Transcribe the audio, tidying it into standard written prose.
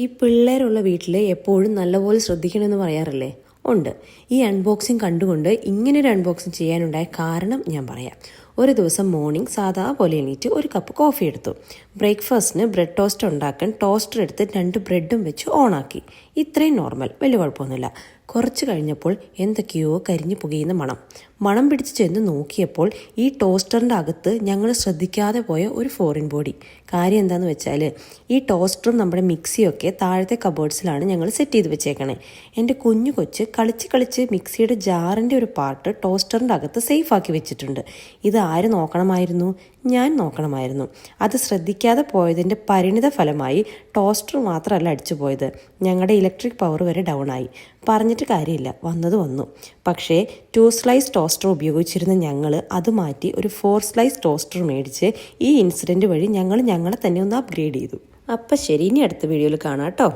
ഈ പിള്ളേരുള്ള വീട്ടിൽ എപ്പോഴും നല്ലപോലെ ശ്രദ്ധിക്കണമെന്ന് പറയാറില്ലേ? ഉണ്ട്. ഈ അൺബോക്സിങ് കണ്ടുകൊണ്ട് ഇങ്ങനൊരു അൺബോക്സിങ് ചെയ്യാനുണ്ടായ കാരണം ഞാൻ പറയാം. ഒരു ദിവസം മോർണിംഗ് സാധാ പോലെ എണീറ്റ് ഒരു കപ്പ് കോഫി എടുത്തു. ബ്രേക്ക്ഫാസ്റ്റിന് ബ്രെഡ് ടോസ്റ്റ് ഉണ്ടാക്കാൻ ടോസ്റ്റർ എടുത്ത് 2 ബ്രെഡും വെച്ച് ഓണാക്കി. ഇത്രയും നോർമൽ, വലിയ കുഴപ്പമൊന്നുമില്ല. കുറച്ച് കഴിഞ്ഞപ്പോൾ എന്തൊക്കെയോ കരിഞ്ഞു പുകയുന്ന മണം പിടിച്ച് ചെന്ന് നോക്കിയപ്പോൾ ഈ ടോസ്റ്ററിൻ്റെ അകത്ത് ഞങ്ങൾ ശ്രദ്ധിക്കാതെ പോയ ഒരു ഫോറിൻ ബോഡി. കാര്യം എന്താണെന്ന് വെച്ചാൽ ഈ ടോസ്റ്ററും നമ്മുടെ മിക്സിയൊക്കെ താഴത്തെ കബോർഡ്സിലാണ് ഞങ്ങൾ സെറ്റ് ചെയ്ത് വെച്ചേക്കണേ. എൻ്റെ കുഞ്ഞു കൊച്ച് കളിച്ച് മിക്സിയുടെ ജാറിൻ്റെ ഒരു പാർട്ട് ടോസ്റ്ററിൻ്റെ അകത്ത് സേഫാക്കി വെച്ചിട്ടുണ്ട്. ഇത് ആര് നോക്കണമായിരുന്നു? ഞാൻ നോക്കണമായിരുന്നു. അത് ശ്രദ്ധിക്കാതെ പോയതിൻ്റെ പരിണിത ഫലമായി ടോസ്റ്റർ മാത്രമല്ല അടിച്ചു പോയത്, ഞങ്ങളുടെ ഇലക്ട്രിക് പവർ വരെ ഡൗൺ ആയി. പറഞ്ഞിട്ട് കാര്യമില്ല, വന്നു. പക്ഷേ 2 സ്ലൈസ് ടോസ്റ്റർ ഉപയോഗിച്ചിരുന്ന ഞങ്ങൾ അത് മാറ്റി ഒരു 4 സ്ലൈസ് ടോസ്റ്റർ മേടിച്ച് ഈ ഇൻസിഡൻറ്റ് വഴി ഞങ്ങളെ തന്നെ ഒന്ന് അപ്ഗ്രേഡ് ചെയ്തു. അപ്പം ശരി, ഇനി അടുത്ത വീഡിയോയിൽ കാണാം കേട്ടോ.